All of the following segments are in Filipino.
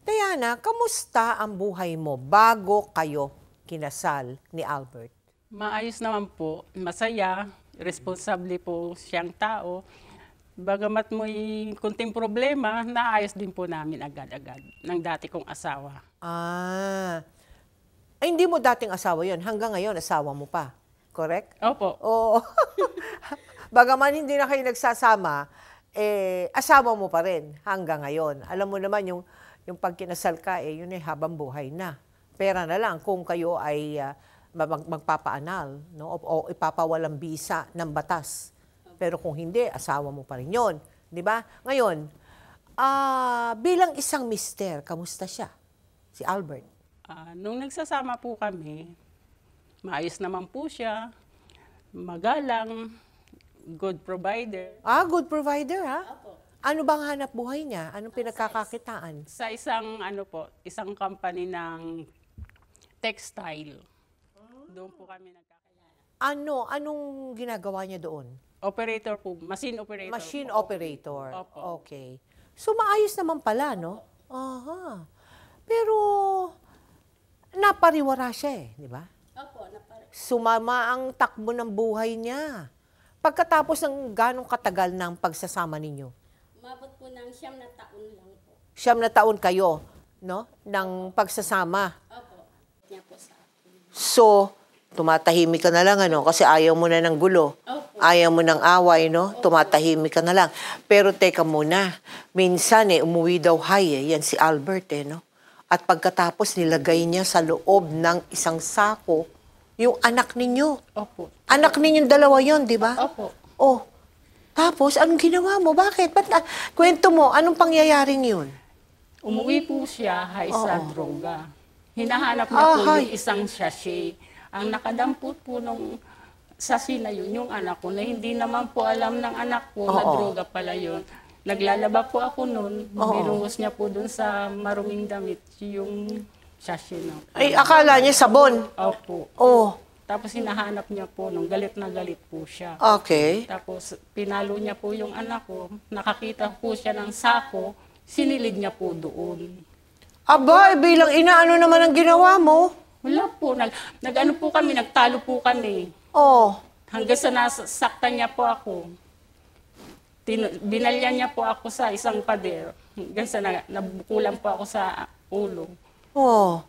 Diana, kamusta ang buhay mo bago kayo kinasal ni Albert? Maayos naman po, masaya, responsable po siyang tao. Bagamat may kunting problema, naayos din po namin agad-agad ng dati kong asawa. Ay, hindi mo dating asawa yon. Hanggang ngayon, asawa mo pa. Correct? Opo. Oo. Bagaman hindi na kayo nagsasama, asawa mo pa rin hanggang ngayon. Alam mo naman, yung pag kinasal ka, yun ay habang buhay na. Pera na lang kung kayo ay magpapaanal, no? O ipapawalang bisa ng batas. Pero kung hindi, asawa mo pa rin yun. Di ba? Ngayon, bilang isang mister, kamusta siya? Si Albert. Nung nagsasama po kami, maayos naman po siya, magalang, good provider. Good provider, ha? Opo. Ano bang hanap buhay niya? Anong pinagkakakitaan? Sa isang company ng textile. Doon po kami nagkakilala. Anong ginagawa niya doon? Operator po, machine operator. Machine po. operator. Opo. Okay. So, maayos naman pala, no? Aha. Pero, napariwara siya di ba? Opo, Sumama ang takbo ng buhay niya. Pagkatapos ng ganong katagal ng pagsasama ninyo, umabot po ng 9 na taon lang po. 9 na taon kayo, no? Ng pagsasama. Opo. Niya po sa akin. So, tumatahimik ka na lang, ano? Kasi ayaw mo na ng gulo. Opo. Ayaw mo ng away, no? Tumatahimik ka na lang. Pero teka muna, minsan umuwi daw yan si Albert, no? At pagkatapos nilagay niya sa loob ng isang sako yung anak ninyo. Opo. Anak ninyong dalawa yon, di ba? Opo. Oh, tapos anong ginawa mo? Bakit? Kwento mo, anong pangyayaring yun? Umuwi po siya sa droga. Hinahanap niya po yung isang sachet. Ang nakadampot po nung sachet na yun, yung anak ko, na hindi naman po alam ng anak ko na droga pala yun. Naglalaba po ako noon, binungos niya po dun sa maruming damit yung sachet na. Ay, akala niya sabon. Opo. Oh, Tapos hinahanap niya po, nung galit na galit po siya. okay. Tapos pinalo niya po yung anak ko, nakakita po siya ng sako, sinilid niya po doon. Aba, bilang ina, ano naman ang ginawa mo? Wala po, nag-ano po kami, nagtalo po kami. Oh, Hanggang sa nasaktan niya po ako. Binalyan niya po ako sa isang pader. Hanggang sa nabukulan po ako sa ulo. oh.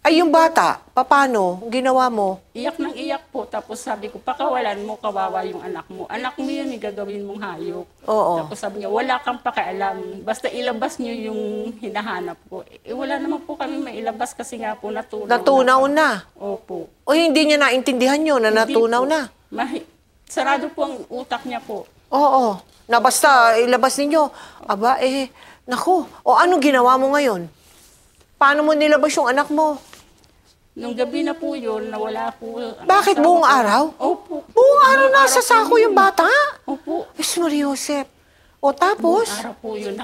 Ay, yung bata, paano? Ginawa mo? Iyak nang iyak po. Tapos sabi ko, pakawalan mo, kawawa yung anak mo. Anak mo yun, gagawin mong hayop. Oo. Tapos sabi niya, wala kang pakialam. Basta ilabas niyo yung hinahanap ko. Wala naman po kami mailabas kasi nga po natunaw. Natunaw na. Opo. O hindi niya naintindihan yun na Hindi natunaw po. na? Sarado po ang utak niya po. Oo. Na basta ilabas ninyo. Aba, naku. O anong ginawa mo ngayon? Paano mo nilabas yung anak mo? Nung gabi na po yun, nawala po. Bakit buong araw? Opo. Buong araw nasa po sako yun. yung bata? Opo. Mariosep. O tapos, Buong araw po yun,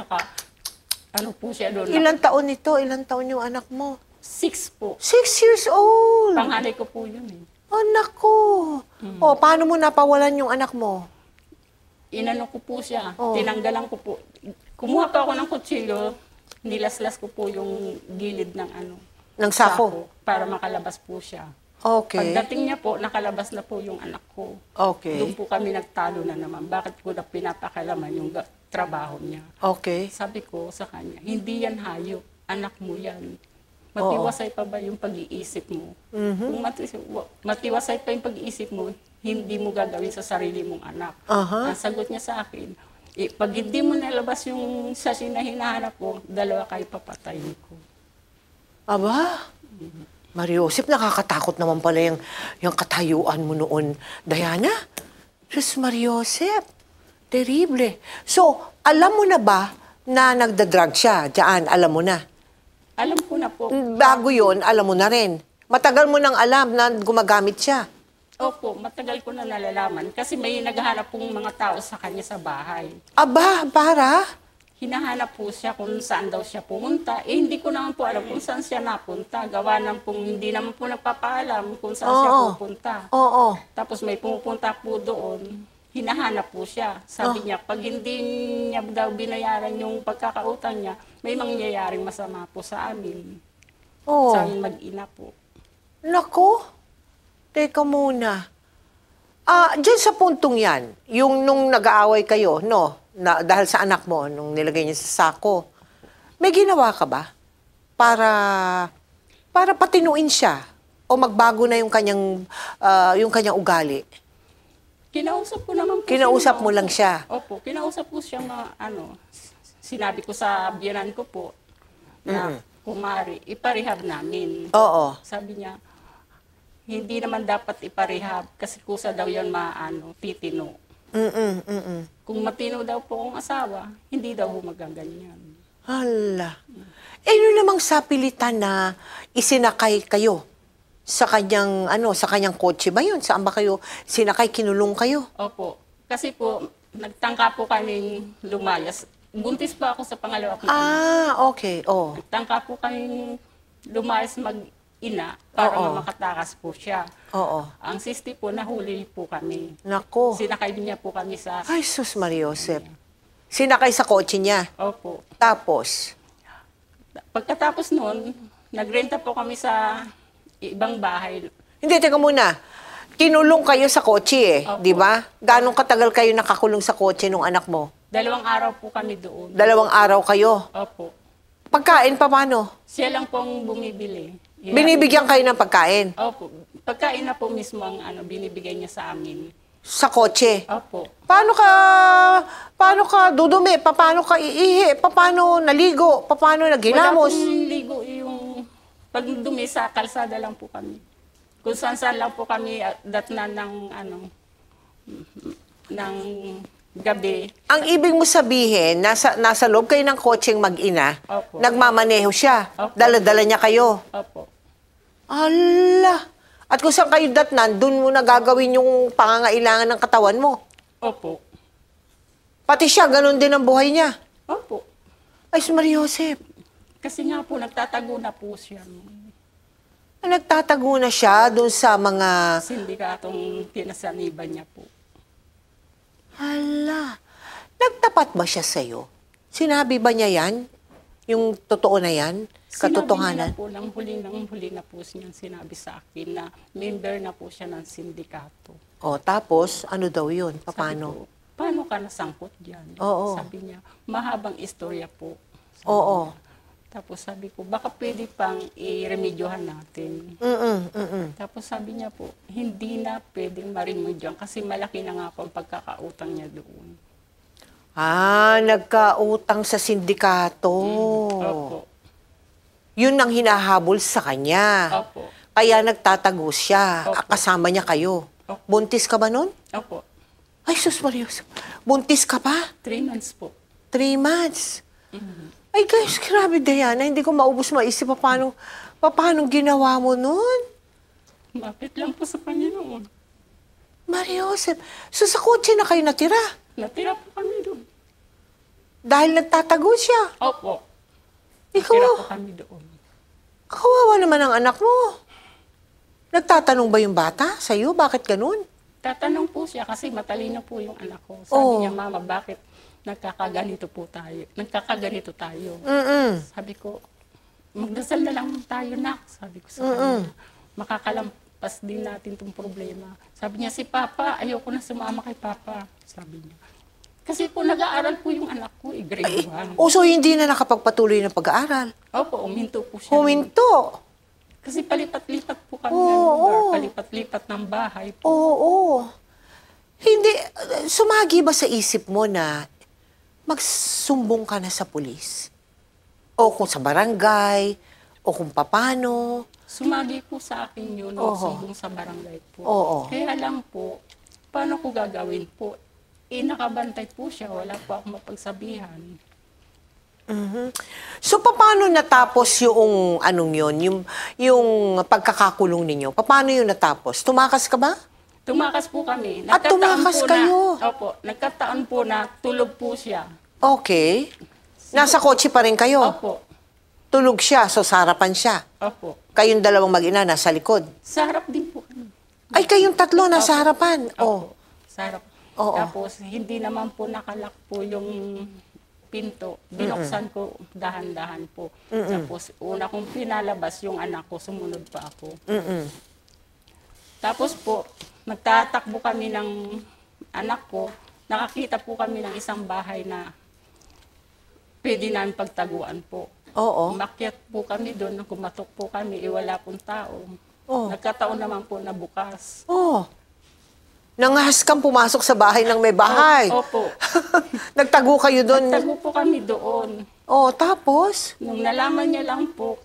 ano po siya doon? ilang taon ito? Ilang taon yung anak mo? 6 po. 6 years old. Panganay ko po yun eh. Oh, naku. O, paano mo napawalan yung anak mo? Inano ko po siya, Oh. tinanggalan ko po. Kumuha pa ako ng kutsilyo, nilaslas ko po yung gilid ng Ng sako? para makalabas po siya. Okay. Pagdating niya po, nakalabas na po yung anak ko. Okay. Doon po kami nagtalo na naman. Bakit ko na pinapakalaman yung trabaho niya? Okay. Sabi ko sa kanya, hindi yan hayop, anak mo yan. Matiwasay pa ba yung pag-iisip mo? Kung matiwasay pa yung pag-iisip mo, hindi mo gagawin sa sarili mong anak. Aha. Ang sagot niya sa akin, pag hindi mo nalabas yung sachet na hinahanap ko, 2 kayo papatayin ko. Aba, Mariosep, nakakatakot naman pala yung katayuan mo noon. Diana? Diyos Mariosep, terrible. So, alam mo na ba na nagda-drug siya? Diyan, alam mo na. Alam ko na po. Bago yun, alam mo na rin. Matagal mo nang alam na gumagamit siya. Opo, matagal ko na nalalaman kasi may naghahanap pong mga tao sa kanya sa bahay. Aba, para? Hinahanap po siya kung saan daw siya pumunta. Hindi ko naman po alam kung saan siya napunta. Gawa ng pong hindi naman po nagpapaalam kung saan siya pupunta. Oo. Tapos may pumupunta po doon, hinahanap po siya. Sabi niya, pag hindi niya daw binayaran yung pagkakautang niya, may mangyayaring masama po sa amin. Oh. Sa aming mag-ina po. Nako, teka muna. Diyan sa puntong yan, yung nung nag-aaway kayo, no, dahil sa anak mo, nung nilagay niya sa sako, may ginawa ka ba? Para patinuin siya? O magbago na yung kanyang ugali? Kinausap ko naman po Kinausap siya. mo lang siya? Opo, kinausap ko siya sinabi ko sa biyanan ko po na kumari, iparehab namin. Oo. Sabi niya, hindi naman dapat iparehab kasi kusa daw yan titino. Kung matino daw po akong asawa, hindi daw magaganyan. Hala. Ano namang sapilitan na isinakay kayo sa kanyang kotse ba yun? Saan ba kayo sinakay, kinulong kayo? Opo, kasi po, nagtangka po kami lumayas. Buntis pa ako sa pangalawa kong anak. Okay. Oh. Nagtangka po kami lumayas mag-ina para makatakas po siya. Oo. Ang sisti po, nahuli po kami. Nako. Sinakay niya po kami sa... Ay, sus Mariosep. Sinakay sa kotse niya. Opo. Tapos? Pagkatapos noon, nagrenta po kami sa ibang bahay. Hindi, teka muna. Kinulong kayo sa kotse Opo. di ba? Ganong katagal kayo nakakulong sa kotse nung anak mo? 2 araw po kami doon. 2 araw kayo. Opo. Pagkain pa paano? Siya lang pong bumibili. Binibigyan kayo ng pagkain? Opo. Pagkain na po mismo ang binibigay niya sa amin. Sa kotse? Opo. Paano ka dudumi? Paano ka iihi? Paano naligo? Paano naghilamos? Wala pong ligo yung pag dumi sa kalsada lang po kami. Kung saan lang po kami datnan ng gabi. Ang ibig mo sabihin, nasa loob kayo ng kotseng mag-ina, Opo. nagmamaneho siya, Opo. dala-dala niya kayo. Opo. Ala! At kung saan kayo datnan, dun mo na gagawin yung pangangailangan ng katawan mo. Opo. Pati siya, ganun din ang buhay niya. Opo. Ay, Maria Josep, Kasi nga po, nagtatago na po siya. nagtatago na siya dun sa mga... Sindikatong pinasaniban niya po. Hala, nagtapat ba siya sa'yo? Sinabi ba niya yan? Yung totoo na yan? Katotohanan? Sinabi niya po, huli na po niya sinabi sa akin na member na po siya ng sindikato. O, tapos, ano daw yun? Paano? Sabi ko, paano ka nasangkot dyan? Oo. Sabi niya, mahabang istorya po. Sabi Oo. niya. Tapos sabi ko, baka pwede pang i-remedyohan natin. Tapos sabi niya po, hindi na pwedeng ma-remedyohan kasi malaki na nga po ang pagkakautang niya doon. Nagkautang sa sindikato. Opo. Yun ang hinahabol sa kanya. Opo. Kaya nagtatago siya. Opo. Kasama niya kayo. Opo. Buntis ka ba nun? Opo. Ay, sus Maria. Buntis ka pa? 3 months po. 3 months. Ay, guys, grabe, Diana. Hindi ko maubos maisip paano ginawa mo nun. Mapit lang po sa Panginoon. Maria Josep, so sa kotse na kayo natira? Natira po kami doon. Dahil nagtatago siya. Opo. Ikaw, Natira po kami doon. kawawa naman ang anak mo. Nagtatanong ba yung bata sa'yo? Bakit ganun? Tatanong po siya kasi matalino po yung anak ko. Sabi Oo. niya, Mama, bakit nagkakaganito tayo? Sabi ko, magdasal na lang tayo, nak. Sabi ko sa kanya, makakalampas din natin itong problema. Sabi niya, si Papa, ayoko na sumama kay Papa. Sabi niya. Kasi po nag-aaral po yung anak ko, grade 1. So hindi na nakapagpatuloy ng pag-aaral. Opo, uminto po siya. Huminto. Kasi palipat-lipat po kami ng Oo. lugar. Palipat-lipat ng bahay po. Oo. Hindi, sumagi ba sa isip mo na magsumbong ka na sa pulis? O kung sa barangay, o kung papano? Sumagi po sa akin yun, Oo. sumbong sa barangay po. Oo. Kaya lang po, paano ko gagawin po? Nakabantay po siya, wala po akong mapagsabihan. So, paano natapos yung yung pagkakakulong ninyo? Paano yung natapos? Tumakas ka ba? Tumakas po kami. At tumakas kayo? Opo, nagkataon po na tulog po siya. Okay. Nasa kotse pa rin kayo? Opo, Tulog siya, so sa harapan siya. opo. Kayong dalawang mag-ina nasa likod. Sa harap din po kami. Ay, kayong tatlo nasa harapan. Opo, sa harap. Oo. Tapos, hindi naman po nakalak po yung pinto. Binuksan ko dahan-dahan po. Tapos una kong pinalabas yung anak ko, sumunod pa ako. Tapos po, nagtatakbo kami ng anak ko. Nakakita po kami ng isang bahay na pwede namin pagtaguan po. Oo. Umakyat po kami doon, kumatok po kami, wala pong tao. Oh. Nagkataon naman po na bukas. Oh. Nangahas kang pumasok sa bahay ng may bahay. Opo. Nagtago kayo doon. Nagtago po kami doon. Oh, tapos? Nung nalaman niya lang po,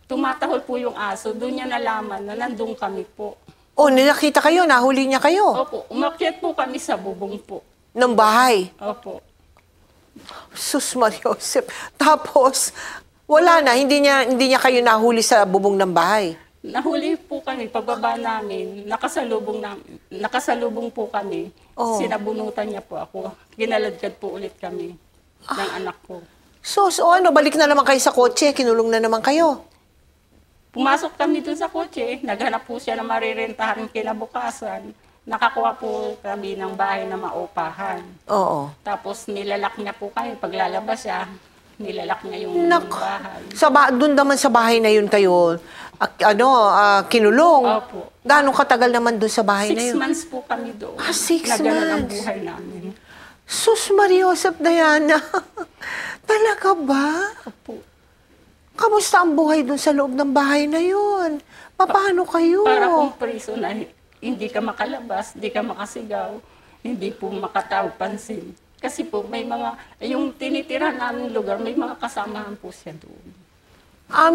tumatahol po yung aso, doon niya nalaman na nandun kami po. Oh, nakita kayo, nahuli niya kayo Opo, umakyat po kami sa bubong po. ng bahay. Opo. Sus Mariosep. Tapos, wala na, hindi niya kayo nahuli sa bubong ng bahay. Nahuli po kami, pagbaba namin, nakasalubong po kami. Oh. Sinabunutan niya po ako. Ginaladkad po ulit kami ng anak ko. Sus, balik na naman kayo sa kotse, kinulong na naman kayo. Pumasok kami dun sa kotse, naghanap po siya na marirentahan kinabukasan. Nakakuha po kami ng bahay na maupahan. Oo. Tapos nilalak niya po kami, paglalabas siya, nilalak niya yung bahay. Doon naman sa bahay na yun kayo, kinulong. Opo. Gano'ng katagal naman doon sa bahay na 6 yun? months po kami doon. 6 Na ganun ang months. buhay namin. Sus Mariosep Diana. Talaga ba? Opo. Kamusta ang buhay doon sa loob ng bahay na yun? Paano kayo? Para kung priso na hindi ka makalabas, hindi ka makasigaw, hindi po makatawag pansin. Kasi po may yung tinitira namin lugar, may mga kasamahan po siya doon.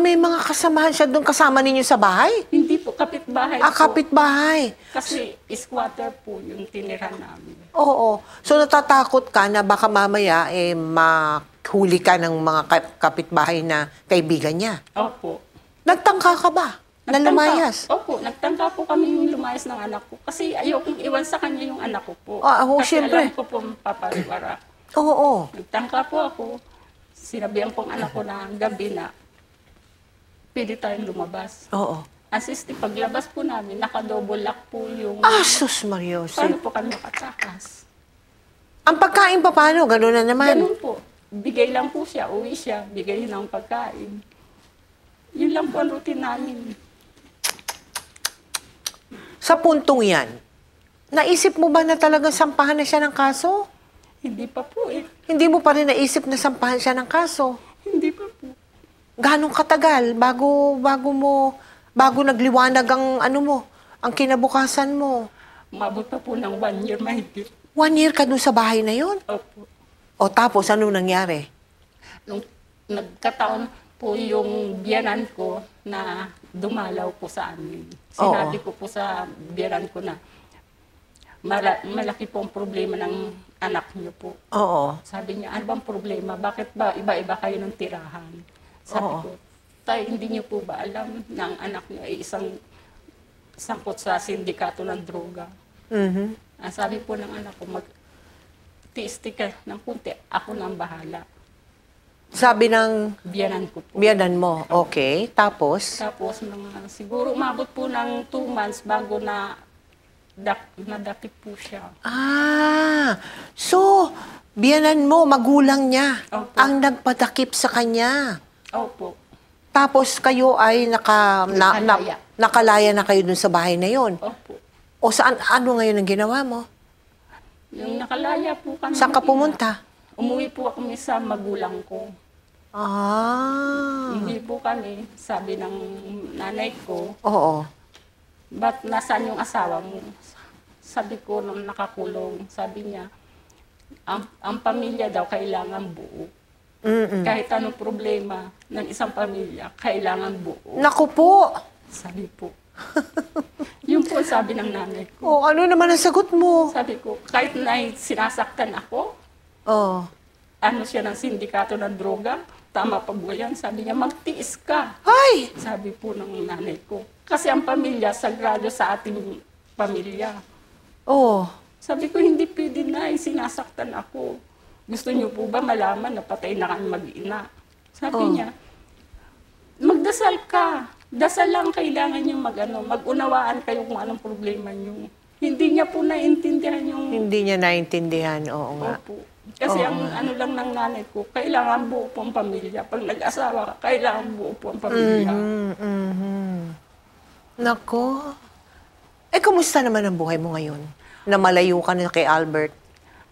May mga kasamahan siya doon kasama ninyo sa bahay? Hindi po, kapitbahay po. Kapitbahay. Kasi squatter po yung tinira namin. Oo. So natatakot ka na baka mamaya mahuli ka ng mga kapitbahay na kaibigan niya. Opo. Nagtangka ka ba na lumayas? Opo, nagtangka po kami yung lumayas ng anak ko. Kasi ayokong iwan sa kanya yung anak ko po. Kasi syempre. alam ko po papariwara. Oo. Nagtangka po ako. Sinabihan pong anak ko na gabi na pwede tayong lumabas. Oo. Assisting, paglabas po namin, naka-double lock po yung... Sus Mariosep. Paano po kami makatakas? Ang pagkain pa paano? Ganun na naman. Ganun po. Bigay lang po siya, uwi siya, bigay ng pagkain. Yun lang po ang routine namin. Sa puntong yan, naisip mo ba na talagang sampahan na siya ng kaso? Hindi pa po eh. Hindi mo pa rin naisip na sampahan siya ng kaso? Hindi pa po. Ganong katagal bago nagliwanag ang ang kinabukasan mo? Umabot pa po ng 1 year mahigit. 1 year ka dun sa bahay na yun? Opo. O tapos, ano nangyari? Nung nagkataon po yung biyanan ko na dumalaw po sa amin. Sinabi ko po sa biyanan ko na malaki po ang problema ng anak niyo po. Oo. Sabi niya, ano bang problema? Bakit ba iba-iba kayo ng tirahan? Sabi ko, tay, hindi niyo po ba alam na ang anak niyo ay isang sangkot sa sindikato ng droga? Ang sabi po ng anak ko, mag-tiistik ka ng kunti, ako nang bahala. Sabi ng Biyanan ko po. biyanan mo, okay. Tapos? Tapos siguro umabot po ng 2 months bago nadakip po siya. So, biyanan mo, magulang niya, Opo. ang nagpadakip sa kanya. Opo. Tapos kayo ay nakalaya na kayo dun sa bahay na yon. Opo. O ano ngayon ang ginawa mo? Yung nakalaya po kami. Saan ka pumunta? Umuwi po kami sa magulang ko. Hindi po kami, sabi ng nanay ko, Oo. ba't nasaan yung asawa mo? Sabi ko nung nakakulong, sabi niya, ang pamilya daw kailangan buo. Kahit anong problema ng isang pamilya, kailangan buo. Naku po! Sabi po. Yun po sabi ng nanay ko. Ano naman ang sagot mo? Sabi ko, kahit na sinasaktan ako, ano siya ng sindikato ng droga, tama pa ba yan? Sabi niya, magtiis ka. Ay! Sabi po ng nanay ko. Kasi ang pamilya, sagrado sa ating pamilya. Sabi ko, hindi pwede na, sinasaktan ako. Gusto niyo po ba malaman na patay na kami mag-ina? Sabi niya, magdasal ka. Dasal lang kailangan niyo mag-unawaan kayo kung anong problema niyo. Hindi niya po naintindihan yung... Hindi niya naintindihan, oo nga. Opo. Kasi ang ano lang ng nanay ko, kailangan buo po ang pamilya. Pag nag-asawa ka, kailangan buo po ang pamilya. Nako. Kumusta naman ang buhay mo ngayon? Na malayo ka na kay Albert.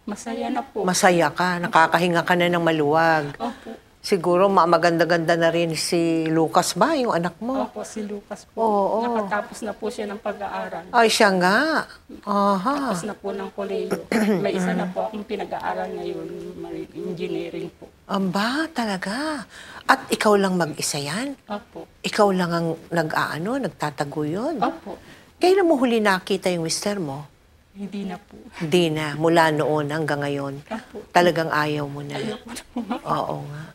Masaya na po. Masaya ka, nakakahinga ka na ng maluwag. Opo. Siguro maganda-ganda na rin si Lucas ba, yung anak mo? Opo, si Lucas po. Oo. Nakatapos na po siya ng pag-aaral. Ay, siya nga. Aha. Tapos na po ng koleyo. May isa na po akong pinag-aaral ngayon, marine engineering po. Amba, talaga. At ikaw lang mag-isa yan? Opo. Ikaw lang ang nagtataguyod? Opo. Kailan mo huli nakita yung mister mo? Hindi na po. Hindi na. Mula noon hanggang ngayon. Opo. Talagang ayaw mo na. Oo nga.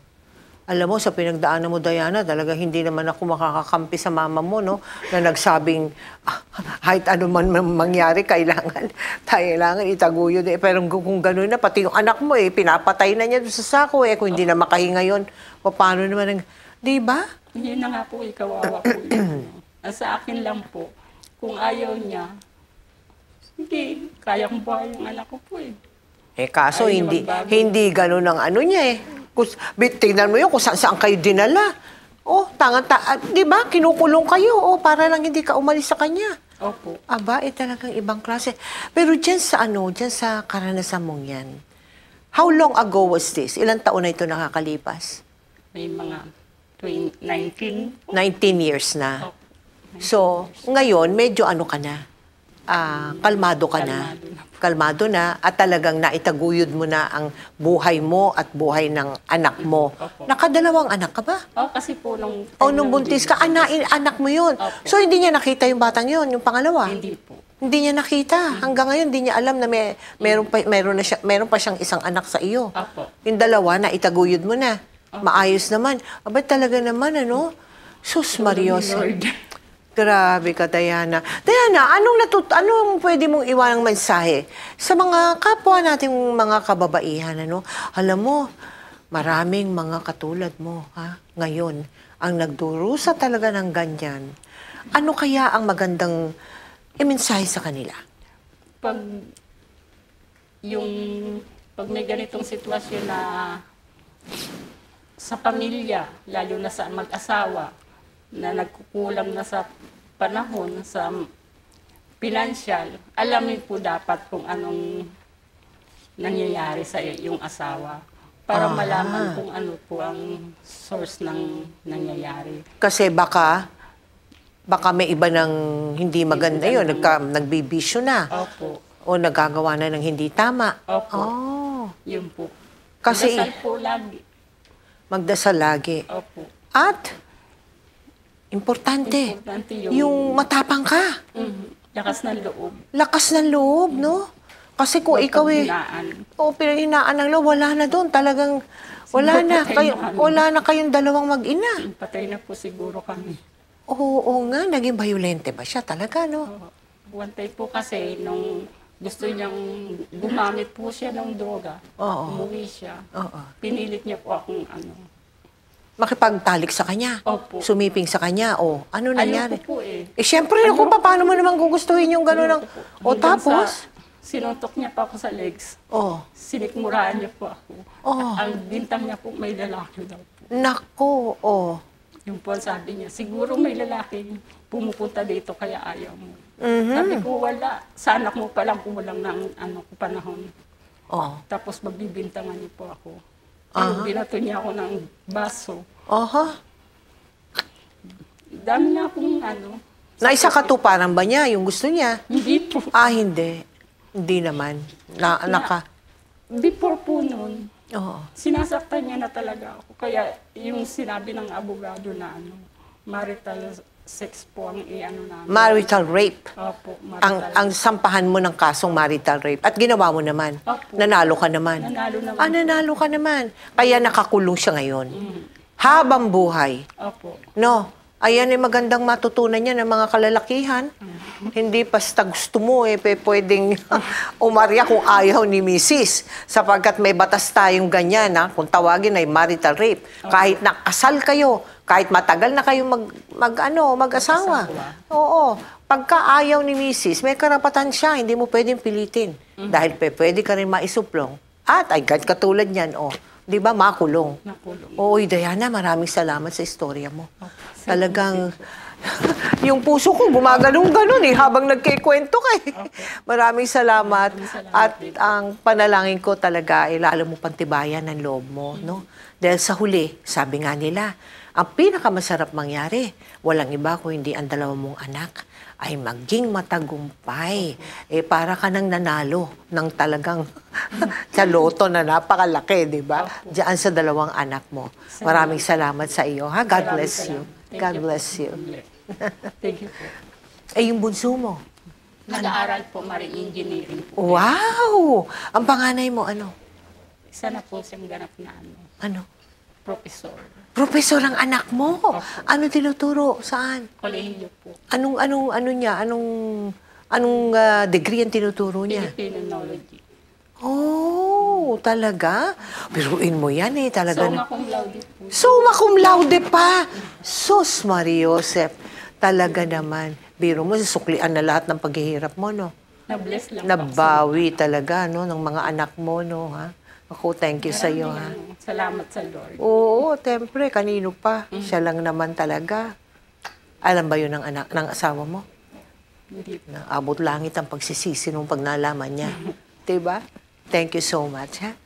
Alam mo, sa pinagdaanan mo, Diana, talaga hindi naman ako makakakampi sa mama mo, no? Na nagsabing, kahit ano man mangyari, kailangan itaguyod. Pero kung gano'n na, pati yung anak mo, pinapatay na niya sa sako. Kung hindi na makahinga yun, paano naman, di ba? Yun na nga po, ikawawa po yun. Sa akin lang po, kung ayaw niya, hindi, kaya kong buhay yung anak ko po eh. Kaso Ayaw magbago. hindi gano'n ang ano niya eh. Tingnan mo yun kung saan kayo dinala. Di ba? Kinukulong kayo. Para lang hindi ka umalis sa kanya. Opo. Aba, talagang ibang klase. Pero dyan sa karanasan mong yan, how long ago was this? Ilang taon na ito nakakalipas? May mga 19. 19 years na. Opo. So, ngayon, medyo ano ka na? Kalmado ka na. Kalmado na at talagang naitaguyod mo na ang buhay mo at buhay ng anak mo. Opo. Nakadalawang anak ka ba? Kasi po nung... Nung buntis ka, anak mo yun. Opo. So, hindi niya nakita yung batang yun, yung pangalawa? Hindi po. Hindi niya nakita. Hanggang ngayon, hindi niya alam na meron pa siyang isang anak sa iyo. Opo. Yung dalawa, naitaguyod mo na. Maayos naman. Aba, talaga naman, ano? Sus, Marios. Lord. Grabe ka, Diana. Diana, anong pwede mong iwanang mensahe sa mga kapwa nating mga kababaihan, ano? Alam mo, maraming mga katulad mo, ngayon, ang nagdurusa talaga ng ganyan. Ano kaya ang magandang imensahe sa kanila? Pag may ganitong sitwasyon na sa pamilya, lalo na sa mag-asawa, na nagkukulang na sa panahon, sa pinansyal, alamin po dapat kung anong nangyayari sa yung asawa para malaman kung ano po ang source ng nangyayari. Kasi baka may iba ng hindi maganda yun, nagbibisyo na. Opo. O nagagawa na ng hindi tama. Opo. Yun po. Kasi Dasal po lagi. magdasal lagi. Opo. At importante, Importante yung matapang ka. Lakas ng loob. Lakas ng loob, no? Kasi kung ikaw Paghinaan. pinaghinaan ng loob, wala na doon. Talagang wala na. Wala na kayong dalawang mag-ina. Patay na po siguro kami. Oo nga, naging violente ba siya talaga, no? One time po kasi nung gusto niyang gumamit po siya ng droga, umuwi siya. Pinilit niya po akong Makipagtalik sa kanya. Opo. Sumiping sa kanya. Ano nangyari? Ayoko po eh. Siyempre, paano mo naman gugustuhin yung gano'n? Hanggang Tapos? Sinuntok niya pa ako sa legs. Sinikmuraan niya po ako. Ang bintang niya po may lalaki daw po. Nako, Yung po sabi niya, siguro may lalaki pumupunta dito kaya ayaw mo. Sabi ko, wala. Sa anak mo pa lang kumulang ng panahon. Tapos magbibintangan niyo po ako. Binato niya ako ng baso. Dami niya akong Naisa katuparan ba niya yung gusto niya? Hindi po. Hindi. Hindi naman. Before po noon, Oo. sinasaktan niya na talaga ako. Kaya yung sinabi ng abogado na marital sex po ang namin. Marital rape. Opo, marital. Ang sampahan mo ng kasong marital rape. At ginawa mo naman. Opo. Nanalo ka naman. Nanalo naman. Nanalo ka naman. Kaya nakakulong siya ngayon. Habang buhay. Opo. No. Ayan ay magandang matutunan niya ng mga kalalakihan. Hindi basta gusto mo pwedeng umarya kung ayaw ni Mrs. Sapagkat may batas tayong ganyan kung tawagin ay marital rape. Kahit nakasal kayo, kahit matagal na kayo mag-asawa. Oo. Pagka ayaw ni Mrs., may karapatan siya, hindi mo pwedeng pilitin. Dahil pwede ka rin maisuplong. At ay katulad niyan, oh. 'Di ba, makulong. Nakulong. Oy, Diana, maraming salamat sa istorya mo. Talagang yung puso ko gumagalong-ganon habang nagkikwento ka eh. Maraming salamat. At ang panalangin ko talaga ay lalo mo pantibayan ng loob mo, no? Dahil sa huli, sabi nga nila, ang pinakamasarap mangyari, walang iba kung hindi ang dalawa mong anak ay maging matagumpay. Eh, para ka nang nanalo ng talagang sa loto na napakalaki, di ba? Diyan sa dalawang anak mo. Maraming salamat sa iyo, ha? God bless you. God bless you. Thank you po. Eh, yung bunso mo? Nag-aaral po, marine engineering po. Wow! Ang panganay mo, ano? Isa na po siyang ganap na Ano? professor. Professor ang anak mo? Ano tinuturo? Saan? Kolehiyo po. Anong degree ang tinuturo niya? Philippine. Oh, talaga? Biruin mo yan eh, talaga. So, cum laude po. Summa cum laude pa! Sus, Mariosep. Talaga naman. Biro mo, suklian na lahat ng paghihirap mo, no? Na-bless lang po. Nabawi talaga, no? Ng mga anak mo, no? Ha? Ako, thank you sa iyo, ha? Salamat sa Lord. Oo, siyempre, kanino pa? Siya lang naman talaga. Alam ba yun ng asawa mo? Hindi po. Na abot langit ang pagsisisi nung pag nalaman niya. Diba? Thank you so much, ha?